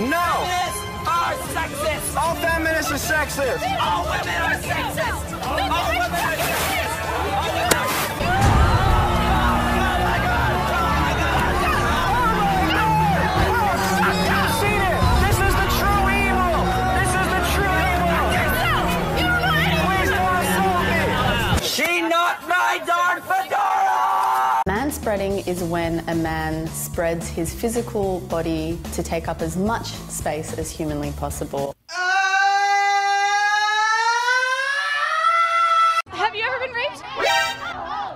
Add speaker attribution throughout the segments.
Speaker 1: No!
Speaker 2: Feminists are sexist!
Speaker 1: All feminists are sexist!
Speaker 2: All women are sexist! All women are sexist! All women are
Speaker 3: Manspreading is when a man spreads his physical body to take up as much space as humanly possible.
Speaker 4: Have you ever been raped?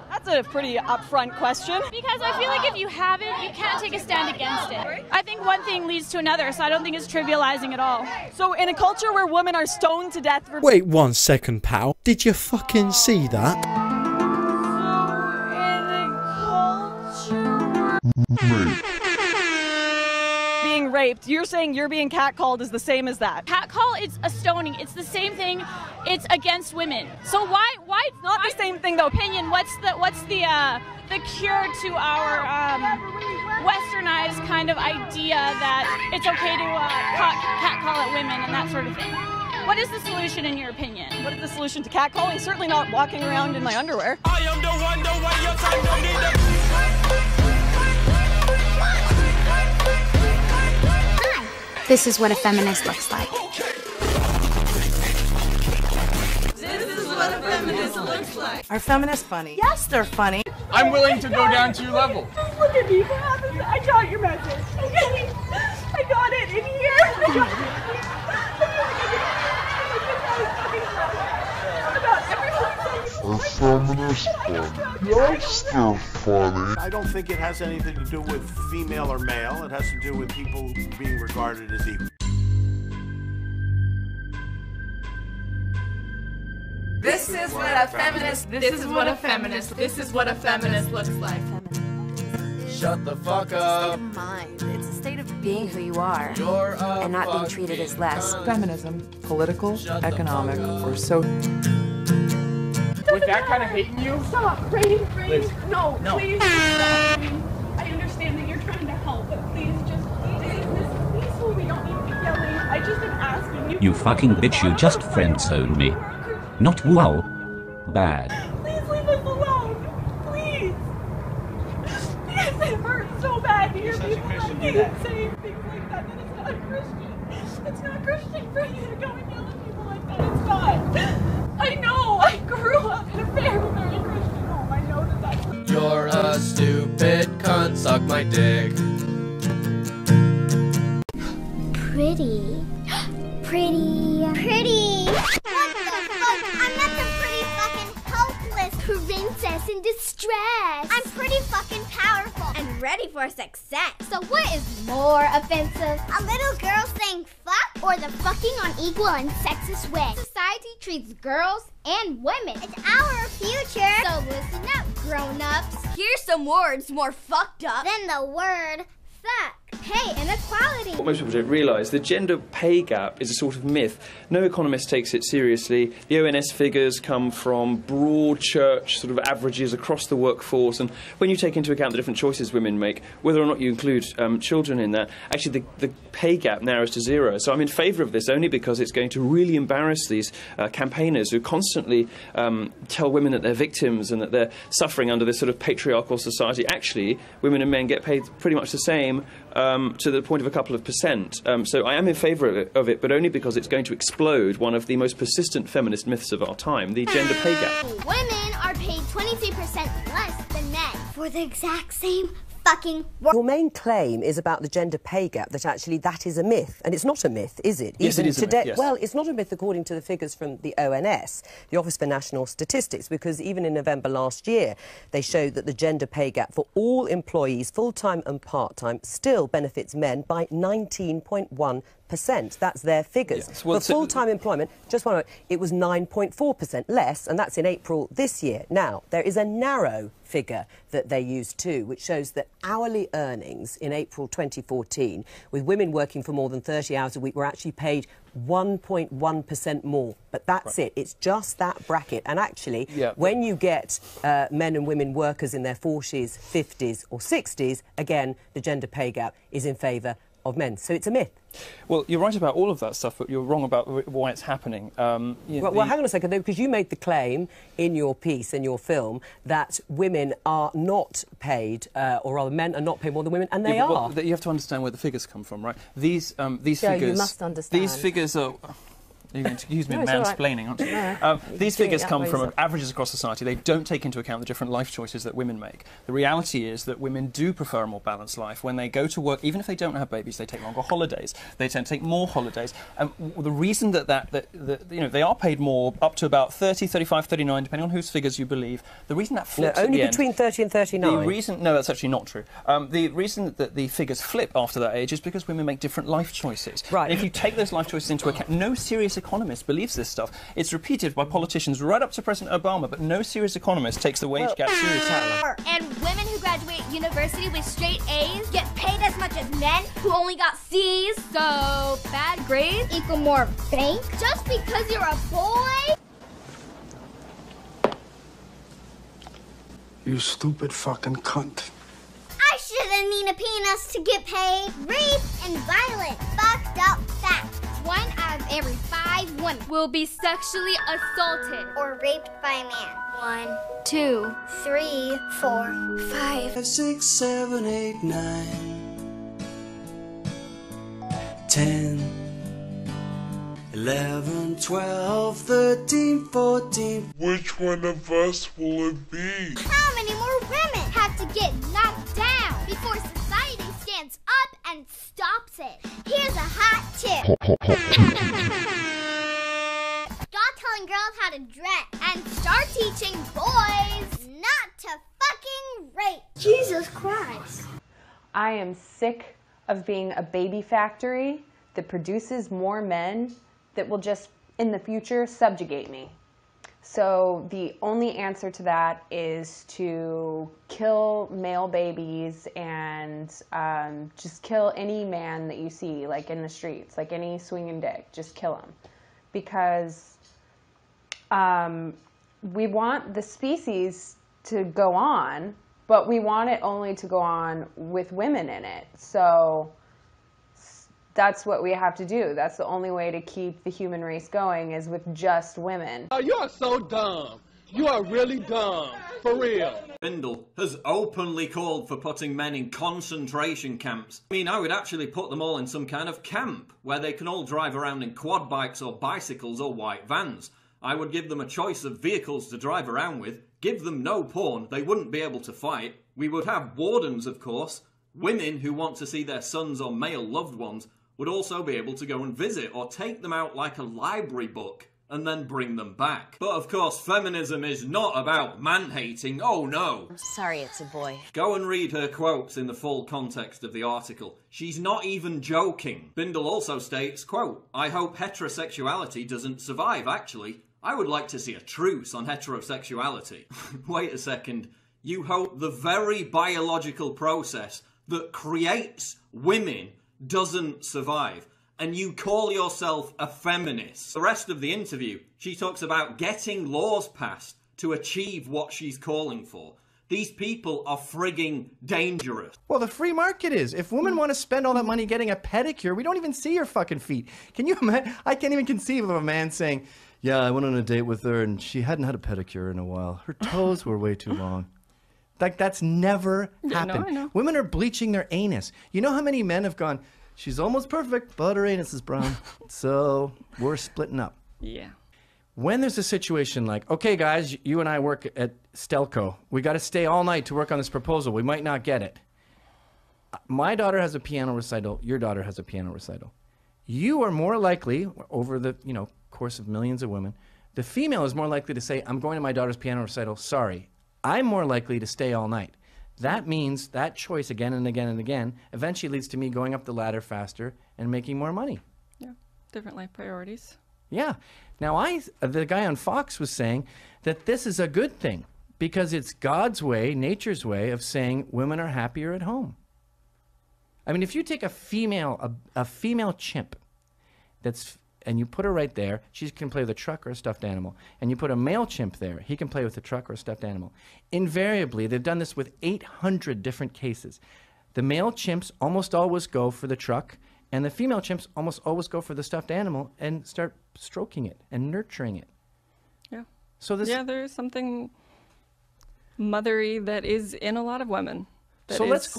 Speaker 4: That's a pretty upfront question.
Speaker 5: Because I feel like if you haven't, you can't take a stand against it. I think one thing leads to another, so I don't think it's trivializing at all.
Speaker 4: So in a culture where women are stoned to death for—
Speaker 6: Wait 1 second, pal. Did you fucking see that?
Speaker 4: Being raped, you're saying you're being catcalled is the same as that?
Speaker 5: Catcall, it's a stoning. It's the same thing. It's against women. So why
Speaker 4: It's not the same thing though.
Speaker 5: Opinion, what's the cure to our westernized kind of idea that it's okay to catcall at women and that sort of thing? What is the solution in your opinion?
Speaker 4: What is the solution to catcalling? Certainly not walking around in my underwear.
Speaker 2: I am the one, the way your time don't need them.
Speaker 7: This is what a feminist looks like.
Speaker 2: This is what a feminist looks like.
Speaker 8: Are feminists funny? Yes, they're funny.
Speaker 9: I'm willing to go down to your level.
Speaker 4: Just look at me. What happened? I got your message. Okay? I got it in here. I got it.
Speaker 10: Are feminists funny? Yes, they're funny.
Speaker 1: I don't think it has anything to do with female or male. It has to do with people being regarded as equal.
Speaker 2: This is what a feminist. This is what a feminist. This is what a feminist looks like.
Speaker 9: Shut the fuck up.
Speaker 11: It's a state of mind. It's a state of being who you are
Speaker 9: And
Speaker 11: not being treated as less.
Speaker 8: Feminism, political, economic, or social.
Speaker 9: With that kind of hating you?
Speaker 4: Stop, Ray. No, please. Stop. I understand that you're trying to help, but please just take this peaceful. We don't need to be yelling. I just am asking you.
Speaker 12: You fucking bitch, you just friend-zoned me. Not wow. Bad.
Speaker 4: Please leave us alone. Please. Yes, it hurts so bad to hear people saying things like that. That it's not Christian. It's not Christian for you to go and yell at people like that. It's not. I know. I grew up in a very, very Christian home. I know that that's...
Speaker 9: You're a stupid cunt, suck my dick.
Speaker 7: Pretty. Pretty. What the fuck? I'm not the pretty fucking helpless princess in distress. I'm pretty fucking powerful and ready for success. So what is more offensive? A little girl saying fuck or the fucking unequal and sexist way society treats girls and women? It's our future. So listen up, grown-ups. Here's some words more fucked up than the word fuck. Pay inequality.
Speaker 13: What most people don't realise, the gender pay gap is a sort of myth. No economist takes it seriously. The ONS figures come from broad church sort of averages across the workforce, and when you take into account the different choices women make, whether or not you include children in that, actually the pay gap narrows to zero. So I'm in favour of this only because it's going to really embarrass these campaigners who constantly tell women that they're victims and that they're suffering under this sort of patriarchal society. Actually, women and men get paid pretty much the same, to the point of a couple of percent. So I am in favour of it, but only because it's going to explode one of the most persistent feminist myths of our time, the gender pay gap.
Speaker 7: Women are paid 23% less than men for the exact same fucking work.
Speaker 14: Your main claim is about the gender pay gap, that actually that is a myth. And it's not a myth, is it?
Speaker 13: Yes, it is a myth, yes.
Speaker 14: Well, it's not a myth according to the figures from the ONS, the Office for National Statistics, because even in November last year, they showed that the gender pay gap for all employees, full-time and part-time, still benefits men by 19.1%. That's their figures.
Speaker 13: Yes. Well,
Speaker 14: for full-time employment, just one moment, it was 9.4% less, and that's in April this year. Now, there is a narrow figure that they use too, which shows that hourly earnings in April 2014, with women working for more than 30 hours a week, were actually paid 1.1% more. But that's right. It's just that bracket. And actually, when you get men and women workers in their 40s, 50s or 60s, again, the gender pay gap is in favour of men. So it's a myth.
Speaker 13: Well, you're right about all of that stuff, but you're wrong about why it's happening.
Speaker 14: Well, hang on a second, though, because you made the claim in your piece, in your film, that women are not paid, or rather men are not paid more than women, and they are.
Speaker 13: Well, you have to understand where the figures come from, right? These figures...
Speaker 14: you must understand.
Speaker 13: These figures are... You're going to accuse me of mansplaining, aren't you?
Speaker 14: No,
Speaker 13: these figures come from averages across society. They don't take into account the different life choices that women make. The reality is that women do prefer a more balanced life. When they go to work, even if they don't have babies, they take longer holidays. They tend to take more holidays. The reason that you know, they are paid more, up to about 30, 35, 39, depending on whose figures you believe. The reason that flips
Speaker 14: only
Speaker 13: at the
Speaker 14: between 30 and 39.
Speaker 13: The reason, no, that's actually not true. The reason that the figures flip after that age is because women make different life choices.
Speaker 14: Right.
Speaker 13: And if you take those life choices into account, no serious economist believes this stuff. It's repeated by politicians right up to President Obama, but no serious economist takes the wage gap seriously.
Speaker 7: And women who graduate university with straight A's get paid as much as men who only got C's. So bad grades equal more bank just because you're a boy?
Speaker 15: You stupid fucking cunt.
Speaker 7: I shouldn't need a penis to get paid. Rape and violence. Fucked up fact. 1 out of every 5 women will be sexually assaulted or raped by a man. 1, 2, 3, 4, 5,
Speaker 16: 6, 7, 8, 9, 10, 11, 12, 13, 14.
Speaker 10: Which one of us will it be?
Speaker 7: How many more women have to get knocked down before society stands up and stops it? Here's a hot tip. Stop telling girls how to dress and start teaching boys not to fucking rape. Jesus Christ.
Speaker 17: I am sick of being a baby factory that produces more men that will just, in the future, subjugate me. So the only answer to that is to kill male babies and just kill any man that you see, like in the streets, like any swinging dick, just kill him. Because we want the species to go on, but we want it only to go on with women in it. So that's what we have to do. That's the only way to keep the human race going, is with just women.
Speaker 18: Oh, you are so dumb. You are really dumb. For real.
Speaker 19: Bindle has openly called for putting men in concentration camps. I mean, I would actually put them all in some kind of camp where they can all drive around in quad bikes or bicycles or white vans. I would give them a choice of vehicles to drive around with, give them no porn, they wouldn't be able to fight. We would have wardens, of course. Women who want to see their sons or male loved ones would also be able to go and visit or take them out like a library book and then bring them back. But of course, feminism is not about man-hating, oh no.
Speaker 11: I'm sorry it's a boy.
Speaker 19: Go and read her quotes in the full context of the article. She's not even joking. Bindle also states, quote, I hope heterosexuality doesn't survive, actually. I would like to see a truce on heterosexuality. Wait a second. You hope the very biological process that creates women doesn't survive, and you call yourself a feminist. The rest of the interview, she talks about getting laws passed to achieve what she's calling for. These people are frigging dangerous.
Speaker 20: Well, the free market is. If women want to spend all that money getting a pedicure, we don't even see your fucking feet. Can you imagine? I can't even conceive of a man saying, yeah, I went on a date with her and she hadn't had a pedicure in a while. Her toes were way too long. Like, that's never happened.
Speaker 5: I know.
Speaker 20: Women are bleaching their anus. You know how many men have gone, she's almost perfect, but her anus is brown. So we're splitting up.
Speaker 5: Yeah.
Speaker 20: When there's a situation like, okay, guys, you and I work at Stelco. We got to stay all night to work on this proposal. We might not get it. My daughter has a piano recital. Your daughter has a piano recital. You are more likely, over the course of millions of women, the female is more likely to say, I'm going to my daughter's piano recital. Sorry. I'm more likely to stay all night. That means that choice again and again and again eventually leads to me going up the ladder faster and making more money.
Speaker 5: Yeah, different life priorities.
Speaker 20: Yeah. Now, the guy on Fox was saying that this is a good thing because it's God's way, nature's way of saying women are happier at home. I mean, if you take a female chimp and you put her right there, she can play with a truck or a stuffed animal. And you put a male chimp there, he can play with a truck or a stuffed animal. Invariably, they've done this with 800 different cases. The male chimps almost always go for the truck, and the female chimps almost always go for the stuffed animal and start stroking it and nurturing it.
Speaker 21: Yeah.
Speaker 20: So this.
Speaker 21: Yeah, there's something mothery that is in a lot of women.
Speaker 20: So let's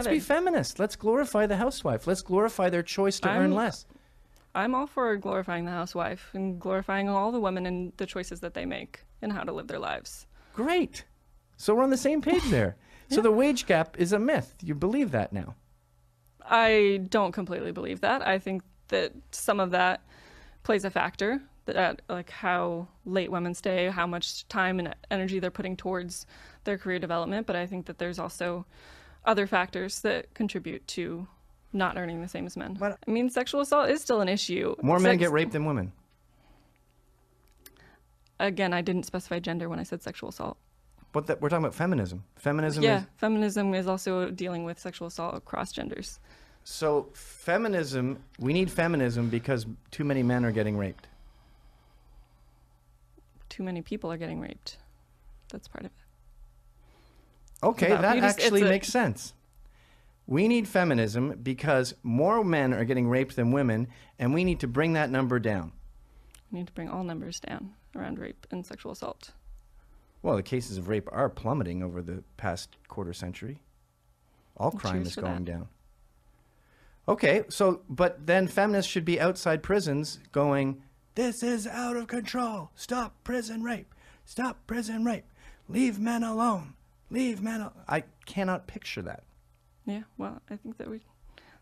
Speaker 20: be feminist. Let's glorify the housewife. Let's glorify their choice to earn less.
Speaker 21: I'm all for glorifying the housewife and glorifying all the women and the choices that they make and how to live their lives.
Speaker 20: Great. So we're on the same page there. So the wage gap is a myth. You believe that now?
Speaker 21: I don't completely believe that. I think that some of that plays a factor, that like how late women stay, how much time and energy they're putting towards their career development. But I think that there's also other factors that contribute to not earning the same as men. I mean, sexual assault is still an issue.
Speaker 20: More men get raped than women.
Speaker 21: Again, I didn't specify gender when I said sexual assault.
Speaker 20: But we're talking about feminism. Feminism
Speaker 21: feminism is also dealing with sexual assault across genders.
Speaker 20: So feminism, we need feminism because too many men are getting raped.
Speaker 21: Too many people are getting raped. That's part of it.
Speaker 20: Okay, that actually makes sense. We need feminism because more men are getting raped than women, and we need to bring that number down.
Speaker 21: We need to bring all numbers down around rape and sexual assault.
Speaker 20: Well, the cases of rape are plummeting over the past quarter century. All crime is going down. Okay, so, but then feminists should be outside prisons going, this is out of control. Stop prison rape. Stop prison rape. Leave men alone. Leave men alone. I cannot picture that.
Speaker 21: Yeah, well, I think that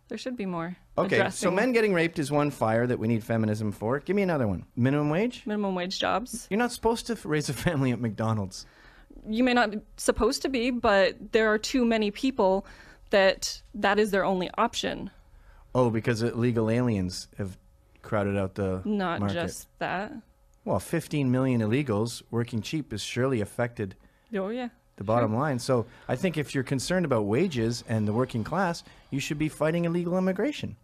Speaker 21: there should be more.
Speaker 20: Okay, so men getting raped is one fire that we need feminism for. Give me another one. Minimum wage?
Speaker 21: Minimum wage jobs.
Speaker 20: You're not supposed to raise a family at McDonald's.
Speaker 21: You may not be supposed to be, but there are too many people that is their only option.
Speaker 20: Oh, because illegal aliens have crowded out the
Speaker 21: Not
Speaker 20: market.
Speaker 21: just that.
Speaker 20: Well, 15 million illegals working cheap has surely affected
Speaker 21: Oh, yeah.
Speaker 20: the bottom line. So I think if you're concerned about wages and the working class, you should be fighting illegal immigration.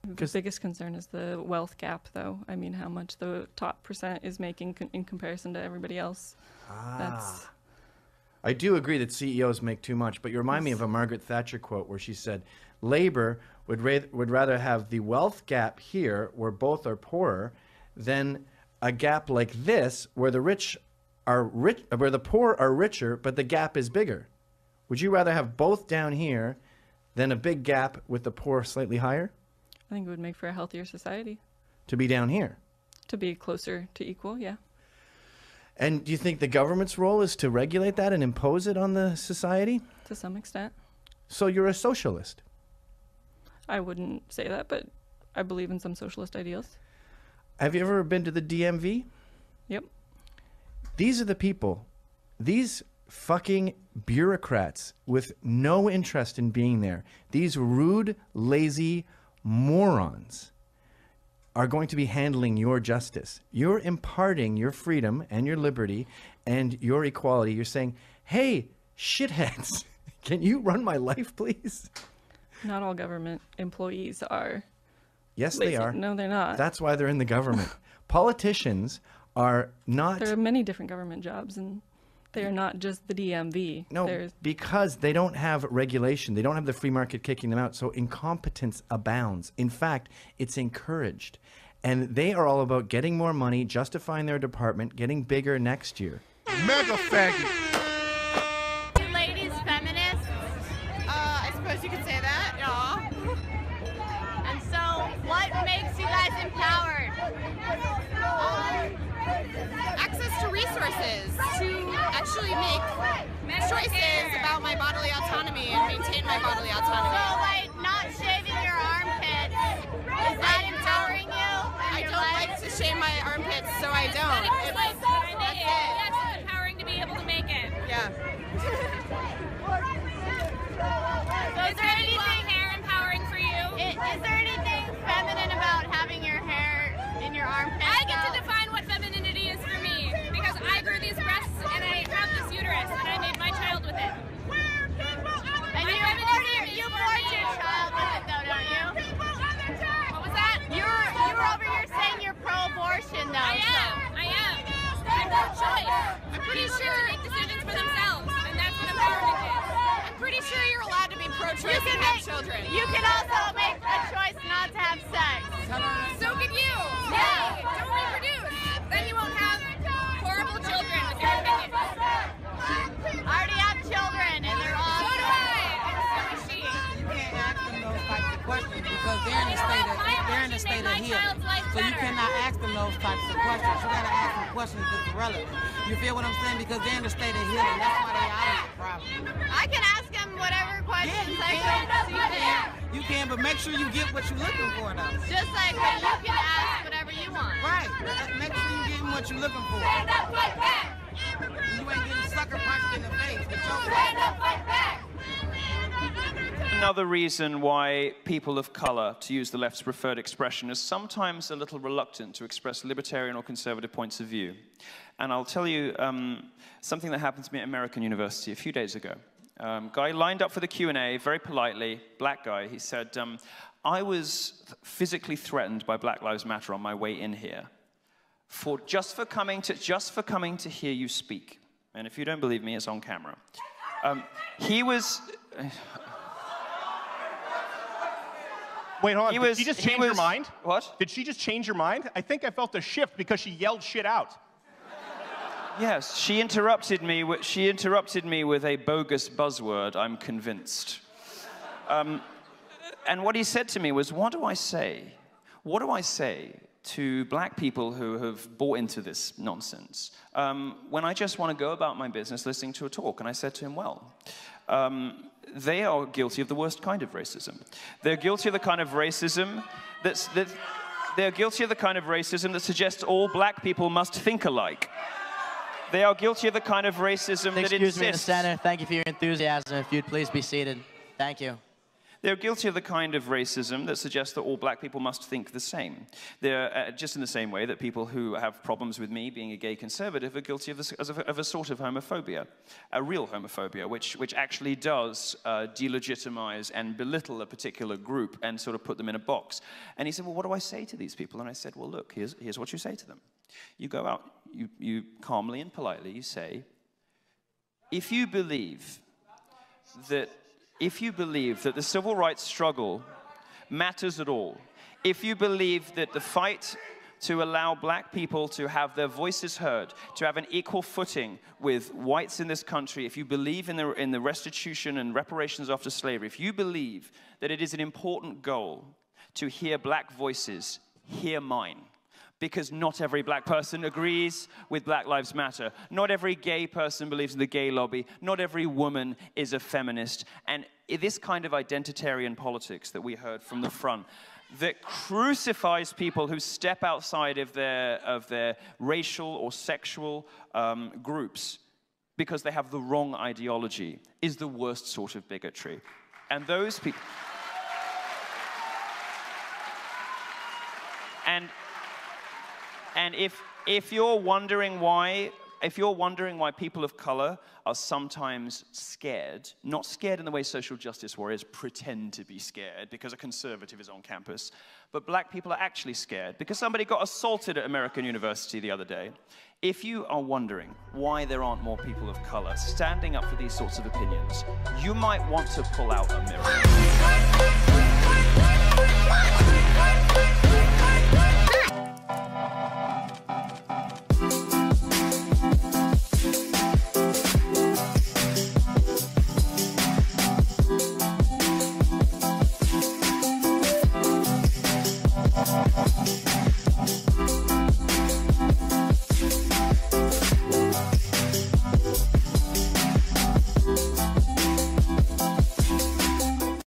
Speaker 21: The biggest concern is the wealth gap, though. I mean, how much the top percent is making in comparison to everybody else.
Speaker 20: I do agree that CEOs make too much, but you remind me of a Margaret Thatcher quote where she said, labor would rather have the wealth gap here, where both are poorer, than a gap like this, where the rich are rich, where the poor are richer, but the gap is bigger. Would you rather have both down here than a big gap with the poor slightly higher?
Speaker 21: I think it would make for a healthier society.
Speaker 20: To be down here?
Speaker 21: To be closer to equal, yeah.
Speaker 20: And do you think the government's role is to regulate that and impose it on the society?
Speaker 21: To some extent.
Speaker 20: So you're a socialist?
Speaker 21: I wouldn't say that, but I believe in some socialist ideals.
Speaker 20: Have you ever been to the DMV?
Speaker 21: Yep.
Speaker 20: These are the people, these fucking bureaucrats with no interest in being there, these rude, lazy morons are going to be handling your justice. You're imparting your freedom and your liberty and your equality. You're saying, hey, shitheads, can you run my life, please?
Speaker 21: Not all government employees are.
Speaker 20: Yes,
Speaker 21: lazy.
Speaker 20: they are.
Speaker 21: No, they're not.
Speaker 20: That's why they're in the government. Politicians are not...
Speaker 21: There are many different government jobs, and they are not just the DMV.
Speaker 20: No, because they don't have regulation. They don't have the free market kicking them out, so incompetence abounds. In fact, it's encouraged. And they are all about getting more money, justifying their department, getting bigger next year.
Speaker 10: Mega faggot.
Speaker 2: Ladies, feminists. I suppose you could say that, yeah. And so, what makes you guys empowered? Access to resources to actually make choices about my bodily autonomy and maintain my bodily autonomy. So, like, not shaving your armpits, is that empowering you? I don't like to shave my armpits, so I don't. That's it.
Speaker 5: Yes, it's empowering to be able to make it.
Speaker 2: Yeah.
Speaker 5: So is there anything hair empowering for you?
Speaker 2: Is there anything feminine about having your hair in your armpit?
Speaker 5: I get to define what femininity is for me because I grew these breasts and I have this uterus and I made my child with it.
Speaker 2: And you bored your child with it though, don't you?
Speaker 5: What was that?
Speaker 2: You were over here saying you're pro-abortion though.
Speaker 5: I am. I'm pro-choice. I'm pretty sure to make decisions for themselves, and that's what empowerment is.
Speaker 2: I'm pretty sure you're allowed to be pro-choice and have children.
Speaker 4: You can also make a choice not to have sex.
Speaker 2: So can you. Yeah. Don't reproduce. Then you won't have horrible children with your opinion.
Speaker 4: I already have children, and they're all.
Speaker 2: So do I. And so is she.
Speaker 3: You can't ask them those types of questions because they're in a state of healing. So you cannot ask them those types of questions. You gotta ask them questions that's relevant. You feel what I'm saying? Because they're in a state of healing. That's why they are the problem.
Speaker 4: I can ask them whatever questions I can.
Speaker 3: You can, but make sure you get what you're looking for, though.
Speaker 4: Just like when you can ask whatever you want.
Speaker 3: Right. Make sure you're getting what you're looking for.
Speaker 4: Stand up, fight back.
Speaker 3: You ain't getting sucker punched in the face.
Speaker 4: Stand up, fight back.
Speaker 13: Another reason why people of colour, to use the left's preferred expression, is sometimes a little reluctant to express libertarian or conservative points of view. And I'll tell you something that happened to me at American University a few days ago. Guy lined up for the Q&A, very politely, black guy. He said, I was physically threatened by Black Lives Matter on my way in here just for coming to hear you speak. And if you don't believe me, it's on camera. He was...
Speaker 22: Wait, hold on. Did she just change your mind?
Speaker 13: What?
Speaker 22: Did she just change your mind? I think I felt a shift because she yelled shit out.
Speaker 13: Yes, she interrupted me with a bogus buzzword, I'm convinced. And what he said to me was, what do I say? What do I say to black people who have bought into this nonsense when I just want to go about my business listening to a talk? And I said to him, well, they are guilty of the worst kind of racism. They're guilty of the kind of racism they're guilty of the kind of racism that suggests all black people must think alike. They are guilty of the kind of racism that insists...
Speaker 23: Excuse me, Mr. Senator. Thank you for your enthusiasm. If you'd please be seated. Thank you.
Speaker 13: They're guilty of the kind of racism that suggests that all black people must think the same. They're just in the same way that people who have problems with me being a gay conservative are guilty of a sort of homophobia, a real homophobia, which actually does delegitimize and belittle a particular group and sort of put them in a box. And he said, well, what do I say to these people? And I said, well, look, here's what you say to them. You go out, you calmly and politely, you say, if you believe that the civil rights struggle matters at all, if you believe that the fight to allow black people to have their voices heard, to have an equal footing with whites in this country, if you believe in the restitution and reparations after slavery, if you believe that it is an important goal to hear black voices, hear mine. Because not every black person agrees with Black Lives Matter. Not every gay person believes in the gay lobby. Not every woman is a feminist. And this kind of identitarian politics that we heard from the front, that crucifies people who step outside of their racial or sexual groups because they have the wrong ideology, is the worst sort of bigotry. And those people... And if you're wondering why people of color are sometimes scared, not scared in the way social justice warriors pretend to be scared because a conservative is on campus, but black people are actually scared because somebody got assaulted at American University the other day. If you are wondering why there aren't more people of color standing up for these sorts of opinions, you might want to pull out a mirror.